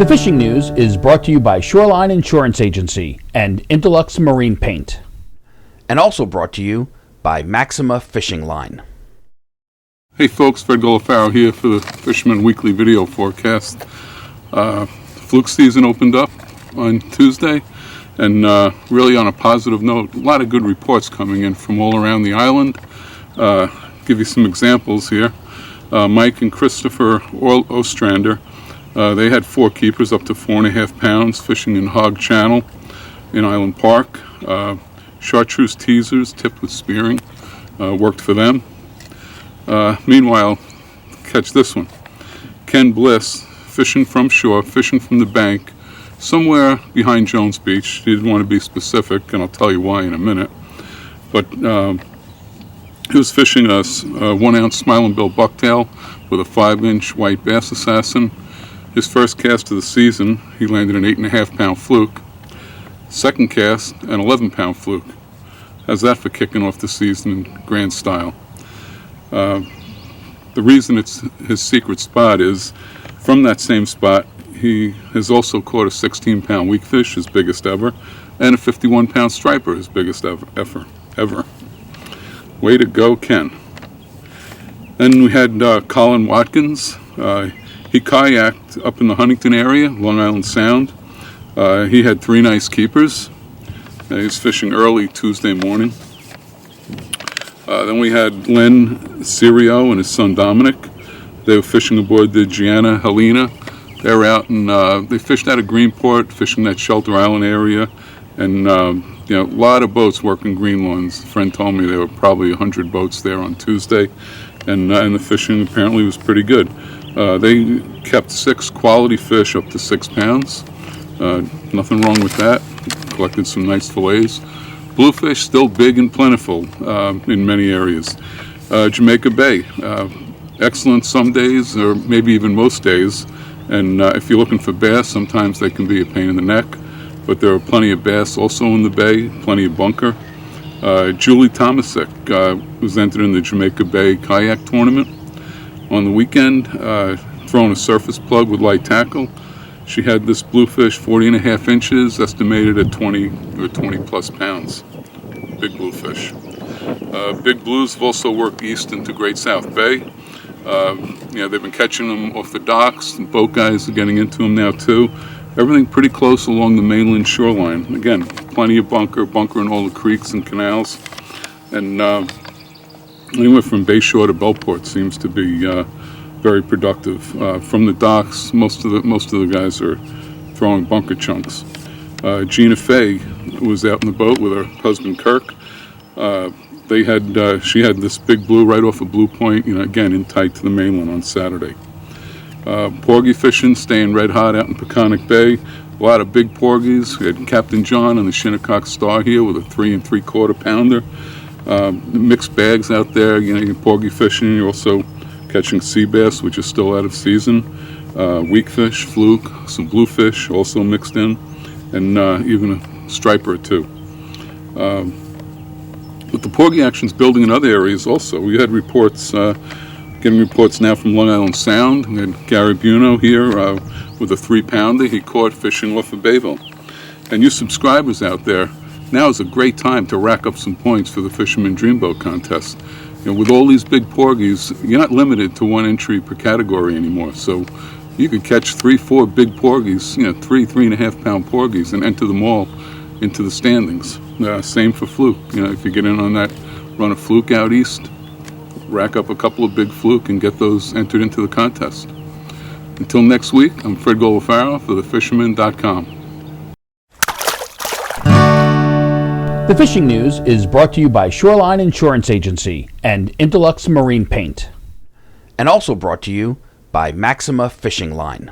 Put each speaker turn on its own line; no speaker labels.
The fishing news is brought to you by Shoreline Insurance Agency and Interlux Marine Paint.
And also brought to you by Maxima Fishing Line.
Hey folks, Fred Golofaro here for the Fisherman Weekly Video Forecast. Fluke season opened up on Tuesday, and really on a positive note, a lot of good reports coming in from all around the island. Give you some examples here. Mike and Christopher Ostrander, they had 4 keepers up to 4.5 pounds fishing in Hog Channel in Island Park. Chartreuse teasers tipped with spearing worked for them. Meanwhile, catch this one. Ken Bliss, fishing from shore, fishing from the bank, somewhere behind Jones Beach. He didn't want to be specific, and I'll tell you why in a minute. But he was fishing a 1-ounce Smiling Bill bucktail with a 5-inch white bass assassin. His first cast of the season, he landed an 8.5-pound fluke. Second cast, an 11-pound fluke. How's that for kicking off the season in grand style? The reason it's his secret spot is from that same spot, he has also caught a 16-pound weakfish, his biggest ever, and a 51-pound striper, his biggest ever. Way to go, Ken. Then we had Colin Watkins. He kayaked up in the Huntington area, Long Island Sound. He had 3 nice keepers. He was fishing early Tuesday morning. Then we had Len Cirio and his son Dominic. They were fishing aboard the Gianna Helena. They're out and they fished out of Greenport, fishing that Shelter Island area, and a lot of boats working green lawns. A friend told me there were probably 100 boats there on Tuesday, and the fishing apparently was pretty good. They kept 6 quality fish up to 6 pounds. Nothing wrong with that. Collected some nice fillets. Bluefish still big and plentiful in many areas. Jamaica Bay, excellent some days, or maybe even most days. And if you're looking for bass, sometimes they can be a pain in the neck. But there are plenty of bass also in the bay, plenty of bunker. Julie Tomasic was entered in the Jamaica Bay kayak tournament on the weekend, throwing a surface plug with light tackle. She had this bluefish 40.5 inches, estimated at 20 or 20 plus pounds. Big bluefish. Big blues have also worked east into Great South Bay. They've been catching them off the docks, and boat guys are getting into them now too. Everything pretty close along the mainland shoreline. Again, plenty of bunker in all the creeks and canals. And anywhere from Bayshore to Bellport seems to be very productive. From the docks, most of the guys are throwing bunker chunks. Gina Fay was out in the boat with her husband Kirk. She had this big blue right off of Blue Point, again in tight to the mainland on Saturday. Porgy fishing, staying red hot out in Peconics Bay. A lot of big porgies. We had Captain John on the Shinnecock Star here with a 3 3/4 pounder. Mixed bags out there. You're porgy fishing. You're also catching sea bass, which is still out of season. Weakfish, fluke, some bluefish also mixed in, and even a striper or 2. But the porgy action's building in other areas also. We had reports, getting reports now from Long Island Sound. We had Gary Buno here with a 3-pounder he caught fishing off of Bayville. And you subscribers out there, now is a great time to rack up some points for the Fisherman Dream Boat Contest. With all these big porgies, you're not limited to 1 entry per category anymore. So you could catch 3-4 big porgies, 3.5 pound porgies, and enter them all into the standings. Same for fluke. If you get in on that run of fluke out east, rack up a couple of big fluke and get those entered into the contest. Until next week, I'm Fred Golofaro for thefisherman.com.
The fishing news is brought to you by Shoreline Insurance Agency and Interlux Marine Paint.
And also brought to you by Maxima Fishing Line.